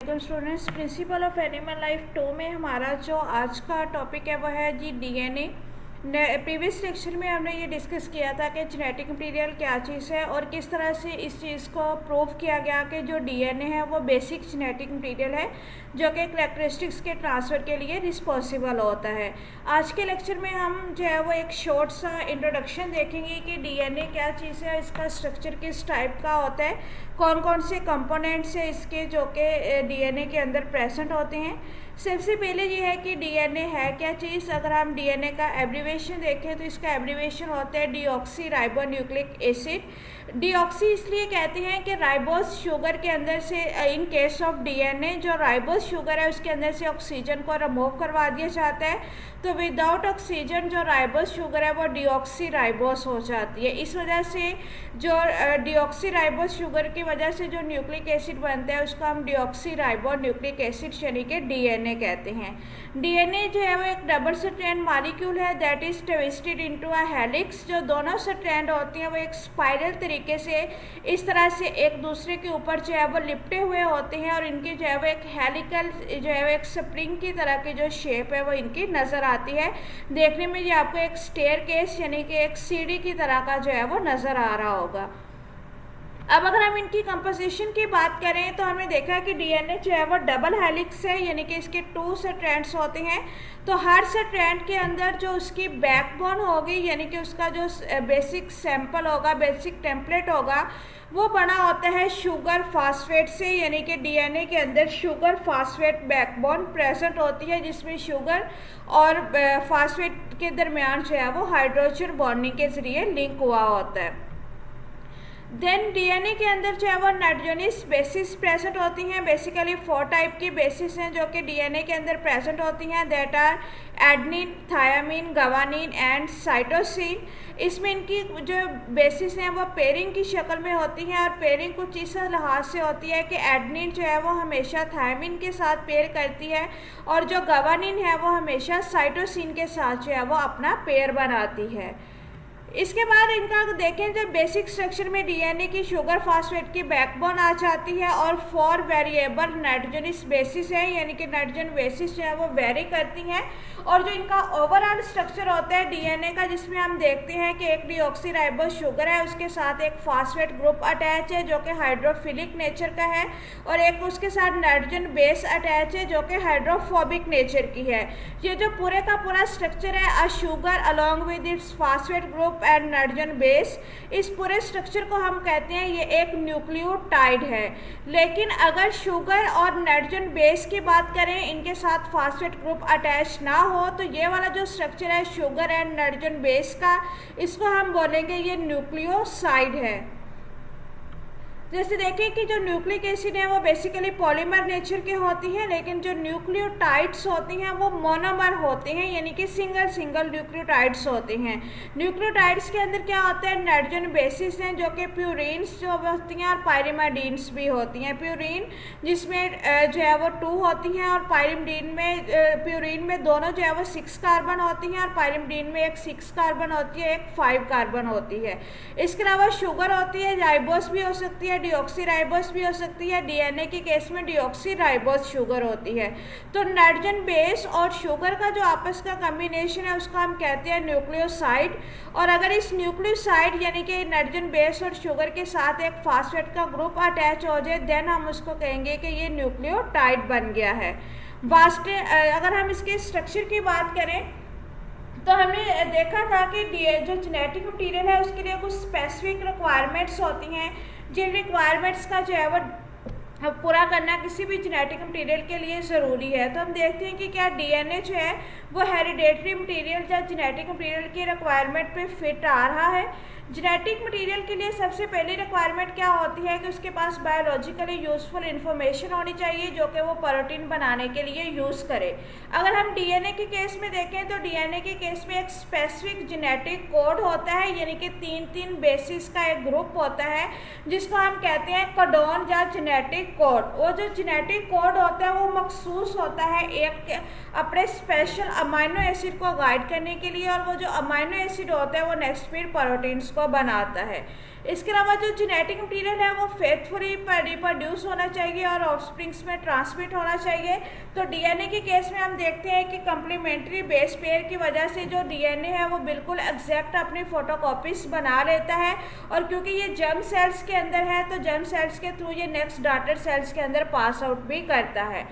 Students, principle of animal life 2 में हमारा जो आज का टॉपिक है वह है जी डीएनए। प्रीवियस लेक्चर में हमने ये डिस्कस किया था कि जेनेटिक मटेरियल क्या चीज़ है और किस तरह से इस चीज़ को प्रूव किया गया कि जो डीएनए है वो बेसिक जेनेटिक मटेरियल है जो कि कैरेक्टरिस्टिक्स के ट्रांसफ़र के लिए रिस्पॉन्सिबल होता है। आज के लेक्चर में हम जो है वो एक शॉर्ट सा इंट्रोडक्शन देखेंगे कि डीएनए क्या चीज़ है, इसका स्ट्रक्चर किस टाइप का होता है, कौन कौन से कंपोनेंट्स है इसके जो कि डीएनए के अंदर प्रेजेंट होते हैं। सबसे पहले ये है कि डीएनए है क्या चीज़। अगर हम डीएनए का एब्रीवेशन देखें तो इसका एब्रीवेशन होता है deoxy ribo nucleic acid. Deoxy इसलिए कहते हैं कि राइबोस शुगर के अंदर से इन केस ऑफ डीएनए जो राइबोस शुगर है उसके अंदर से ऑक्सीजन को रिमूव करवा दिया जाता है, तो विदाउट ऑक्सीजन जो राइबोस शुगर है वो डीऑक्सी राइबोस हो जाती है। इस वजह से जो डीऑक्सी राइबोस शुगर की वजह से जो न्यूक्लिक एसिड बनता है उसको हम डीऑक्सी राइबो न्यूक्लिक एसिड यानी कि डीएनए कहते हैं। डीएनए जो है वो एक डबल स्ट्रैंड मॉलिक्यूल है that is twisted into a helix. जो दोनों स्ट्रैंड होती हैं वो एक स्पाइरल तरीके से इस तरह से एक दूसरे के ऊपर जो है वो लिपटे हुए होते हैं और इनकी जो है वो एक हेलिकल जो है वो एक स्प्रिंग की तरह की जो शेप है वो इनकी नज़र आती है। देखने में ये आपको एक स्टेयर केस यानी कि एक सीढ़ी की तरह का जो है वो नज़र आ रहा होगा। अब अगर हम इनकी कंपोजिशन की बात करें तो हमने देखा कि डीएनए जो है वो डबल हेलिक्स है यानी कि इसके 2 स्ट्रैंड्स होते हैं। तो हर स्ट्रैंड के अंदर जो उसकी बैकबोन होगी यानी कि उसका जो बेसिक सैंपल होगा, बेसिक टेम्पलेट होगा, वो बना होता है शुगर फास्फेट से। यानी कि डीएनए के अंदर शुगर फास्फेट बैकबोन प्रेजेंट होती है जिसमें शुगर और फास्फेट के दरमियान जो है वो हाइड्रोजन बॉन्डिंग के ज़रिए लिंक हुआ होता है। देन डीएनए के अंदर जो है वो नाइट्रोजनस बेसिस प्रेजेंट होती हैं। बेसिकली 4 टाइप की बेसिस हैं जो कि डीएनए के अंदर प्रेजेंट होती हैं, that are adenine, thymine, guanine and cytosine. इसमें इनकी जो बेसिस हैं वो पेयरिंग की शक्ल में होती हैं और पेयरिंग कुछ इस लिहाज से होती है कि एडनिन जो है वो हमेशा थायामीन के साथ पेयर करती है और जो गवानीन है वो हमेशा साइटोसिन के साथ जो है वो अपना पेयर बनाती है। इसके बाद इनका देखें जब बेसिक स्ट्रक्चर में डीएनए की शुगर फास्फेट की बैकबोन आ जाती है और 4 वेरिएबल नाइट्रोजनस बेसिस है यानी कि नाइट्रोजन बेसिस जो है वो वेरी करती हैं। और जो इनका ओवरऑल स्ट्रक्चर होता है डीएनए का, जिसमें हम देखते हैं कि एक डीऑक्सी राइबोस शुगर है, उसके साथ एक फास्फेट ग्रुप अटैच है जो कि हाइड्रोफिलिक नेचर का है और एक उसके साथ नाइट्रोजन बेस अटैच है जो कि हाइड्रोफोबिक नेचर की है। ये जो पूरे का पूरा स्ट्रक्चर है a sugar along with its phosphate group and nitrogen base, इस पूरे स्ट्रक्चर को हम कहते हैं ये एक न्यूक्लियोटाइड है। लेकिन अगर शुगर और नाइट्रोजन बेस की बात करें, इनके साथ फास्फेट ग्रुप अटैच ना हो, तो ये वाला जो स्ट्रक्चर है शुगर एंड नाइट्रोजन बेस का, इसको हम बोलेंगे ये न्यूक्लियोसाइड है। जैसे देखें कि जो न्यूक्लिक एसिड है वो बेसिकली पॉलीमर नेचर के होती हैं, लेकिन जो न्यूक्लियोटाइड्स होती हैं वो मोनोमर होते हैं यानी कि सिंगल न्यूक्लियोटाइड्स होते हैं। न्यूक्लियोटाइड्स के अंदर क्या होता है, नाइट्रोजन बेसिस हैं जो कि प्यूरिन्स जो होती हैं और पायरिमिडीन्स भी होती हैं। प्यूरिन जिसमें जो है वो 2 होती हैं और पायरिमिडीन में प्यूरिन में दोनों जो है वो 6 कार्बन होती हैं और पायरिमिडीन में एक 6 कार्बन होती है, एक 5 कार्बन होती है। इसके अलावा शुगर होती है, राइबोस भी हो सकती है, डीऑक्सी राइबोस भी हो सकती है। डीएनए के केस में डीऑक्सी राइबोस शुगर होती है। तो नाइट्रोजन बेस और शुगर का जो आपस का कॉम्बिनेशन है उसको हम कहते हैं न्यूक्लियोसाइड। और अगर इस न्यूक्लियोसाइड यानी कि नाइट्रोजन बेस और शुगर के साथ एक फास्फेट का ग्रुप अटैच हो जाए, देन हम उसको कहेंगे कि ये न्यूक्लियोटाइड बन गया है। अगर हम इसके स्ट्रक्चर की बात करें तो हमने देखा था कि जो जेनेटिक मटीरियल है उसके लिए कुछ स्पेसिफिक रिक्वायरमेंट्स होती हैं, जिन रिक्वायरमेंट्स का जो है वो पूरा करना किसी भी जेनेटिक मटेरियल के लिए ज़रूरी है। तो हम देखते हैं कि क्या डीएनए जो है वो हेरिडेटरी मटेरियल या जेनेटिक मटेरियल की रिक्वायरमेंट पे फिट आ रहा है। जेनेटिक मटेरियल के लिए सबसे पहली रिक्वायरमेंट क्या होती है कि उसके पास बायोलॉजिकली यूज़फुल इन्फॉर्मेशन होनी चाहिए जो कि वो प्रोटीन बनाने के लिए यूज़ करे। अगर हम डीएनए के केस में देखें तो डीएनए के केस में एक स्पेसिफिक जेनेटिक कोड होता है यानी कि 3 बेसिस का एक ग्रुप होता है जिसको हम कहते हैं कोडोन या जेनेटिक कोड। वो जो जेनेटिक कोड होता है वो मखसूस होता है एक अपने स्पेशल अमाइनो एसिड को गाइड करने के लिए, और वो जो अमाइनो एसिड होता है वो नेक्स्ट फिर प्रोटीन्स को को बनाता है। इसके अलावा जो जेनेटिक मटीरियल है वो फेथफुली रिप्रोड्यूस होना चाहिए और ऑफस्प्रिंग्स में ट्रांसमिट होना चाहिए। तो डीएनए के केस में हम देखते हैं कि कम्प्लीमेंट्री बेस पेयर की वजह से जो डीएनए है वो बिल्कुल एग्जैक्ट अपनी फोटोकॉपीज बना लेता है, और क्योंकि ये जर्म सेल्स के अंदर है तो जर्म सेल्स के थ्रू ये नेक्स्ट डॉटर सेल्स के अंदर पास आउट भी करता है।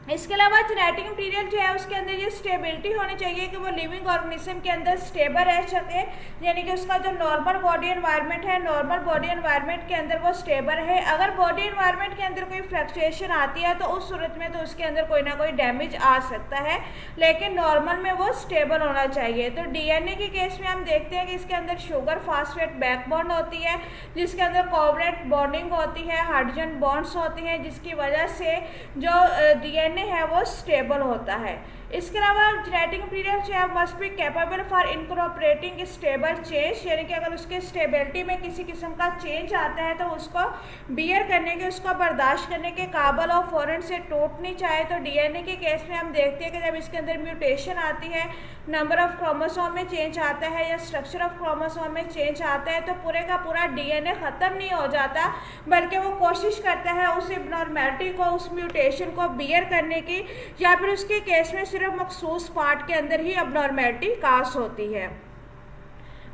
इसके अलावा जेनेटिक मटीरियल जो है उसके अंदर ये स्टेबिलिटी होनी चाहिए कि वो लिविंग ऑर्गेनिज्म के अंदर स्टेबल रह सके, यानी कि उसका जो नॉर्मल बॉडी एनवायरनमेंट है, नॉर्मल बॉडी एनवायरनमेंट के अंदर वो स्टेबल है। अगर बॉडी एनवायरनमेंट के अंदर कोई फ्लक्चुएशन आती है तो उस सूरत में तो उसके अंदर कोई ना कोई डैमेज आ सकता है, लेकिन नॉर्मल में वो स्टेबल होना चाहिए। तो डीएनए के केस में हम देखते हैं कि इसके अंदर शुगर फास्फेट बैकबोन होती है, जिसके अंदर कोवलेंट बॉन्डिंग होती है, हाइड्रोजन बॉन्ड्स होती हैं, जिसकी वजह से जो डीएनए है वो स्टेबल होता है। इसके अलावा जेनेटिक मटीरियल जो है must be capable for incorporating stable change, यानी कि अगर उसके स्टेबिलिटी में किसी किस्म का चेंज आता है तो उसको बियर करने के, उसको बर्दाश्त करने के काबिल और फ़ौरन से टूट नहीं चाहे। तो डीएनए के केस में हम देखते हैं कि जब इसके अंदर म्यूटेशन आती है, नंबर ऑफ क्रोमोसोम में चेंज आता है या स्ट्रक्चर ऑफ क्रोमोसोम में चेंज आता है, तो पूरे का पूरा डीएनए ख़त्म नहीं हो जाता, बल्कि वो कोशिश करता है उस एबनॉर्मेलिटी को, उस म्यूटेशन को बियर करने की, या फिर उसके केस में सिर्फ मखसूस पार्ट के अंदर ही अबनॉर्मेलिटी कास होती है।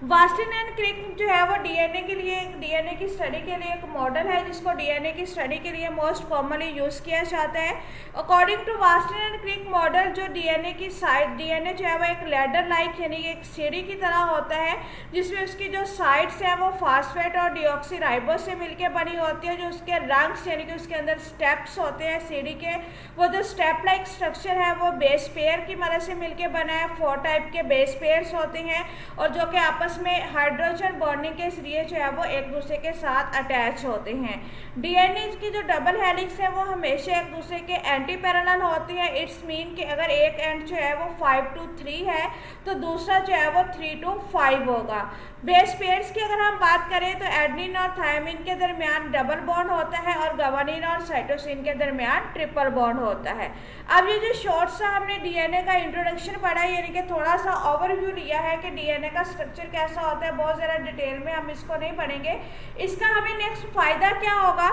वास्टिन एंड क्रिक जो है वो डीएनए के लिए, डीएनए की स्टडी के लिए एक मॉडल है जिसको डीएनए की स्टडी के लिए मोस्ट कॉमनली यूज़ किया जाता है। अकॉर्डिंग टू वास्टिन एंड क्रिक मॉडल, जो डीएनए की साइड, डीएनए जो है वो एक लैडर लाइक यानी एक सीढ़ी की तरह होता है, जिसमें उसकी जो साइड्स हैं वो फास्फेट और डीऑक्सीराइबोस से मिलकर बनी होती है। जो उसके रंग्स यानी कि उसके अंदर स्टेप्स होते हैं सीढ़ी के, वो जो स्टेप लाइक स्ट्रक्चर है वो बेस पेयर की मदद से मिलकर बना है। 4 टाइप के बेस पेयर्स होते हैं और जो कि आपस में हाइड्रोजन बॉन्डिंग के जरिए जो है वो एक दूसरे के साथ अटैच होते हैं। डीएनए की जो डबल हेलिक्स है वो हमेशा एक दूसरे के एंटी पैरेलल होती है। इट्स मीन कि अगर एक एंड जो है वो 5 to 3 है तो दूसरा जो है वो 3 to 5 होगा। बेस पेयर्स की अगर हम बात करें तो एडेनिन और थायमिन के दरमियान डबल बॉन्ड होता है और ग्वानिन और साइटोसिन के दरमियान ट्रिपल बॉन्ड होता है। अब ये जो शॉर्ट सा हमने डीएनए का इंट्रोडक्शन पढ़ा है, यानी कि थोड़ा सा ओवरव्यू लिया है कि डीएनए का स्ट्रक्चर कैसा होता है, बहुत ज़्यादा डिटेल में हम इसको नहीं पढ़ेंगे। इसका हमें नेक्स्ट फ़ायदा क्या होगा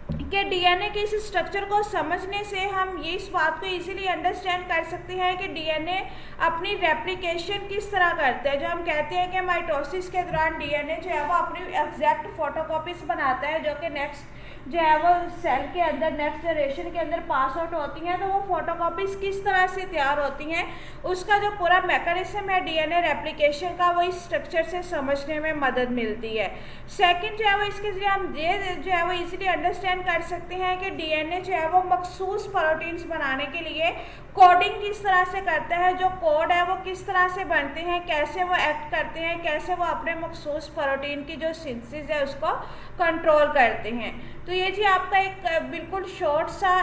कि डीएनए के इस स्ट्रक्चर को समझने से हम ये इस बात को इजीली अंडरस्टैंड कर सकते हैं कि डीएनए अपनी रेप्लिकेशन किस तरह करता है। जो हम कहते हैं कि माइटोसिस के दौरान डीएनए जो है वो अपनी एग्जैक्ट फोटोकॉपीज बनाता है, जो कि नेक्स्ट जो है वो सेल के अंदर नेक्स्ट जनरेशन के अंदर पास आउट होती हैं। तो वो फोटोकॉपीज किस तरह से तैयार होती हैं, उसका जो पूरा मैकेनिज्म है डीएनए रेप्लिकेशन का, वो इस स्ट्रक्चर से समझने में मदद मिलती है। सेकंड जो है वो इसके जरिए हम ये जो है वो इजीली अंडरस्टैंड कर सकते हैं कि डीएनए जो है वो मखसूस प्रोटीन्स बनाने के लिए कोडिंग किस तरह से करता है, जो कोड है वो किस तरह से बनते हैं, कैसे वो एक्ट करते हैं, कैसे वो अपने मखसूस प्रोटीन की जो सिंथेसिस है उसको कंट्रोल करते हैं। तो ये जी आपका एक बिल्कुल शॉर्ट सा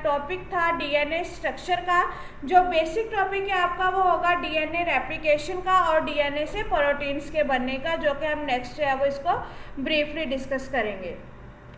टॉपिक था डीएनए स्ट्रक्चर का। जो बेसिक टॉपिक है आपका वो होगा डीएनए रेप्लिकेशन का और डीएनए से प्रोटीन्स के बनने का, जो कि हम नेक्स्ट जो है वो इसको ब्रीफली डिस्कस करेंगे।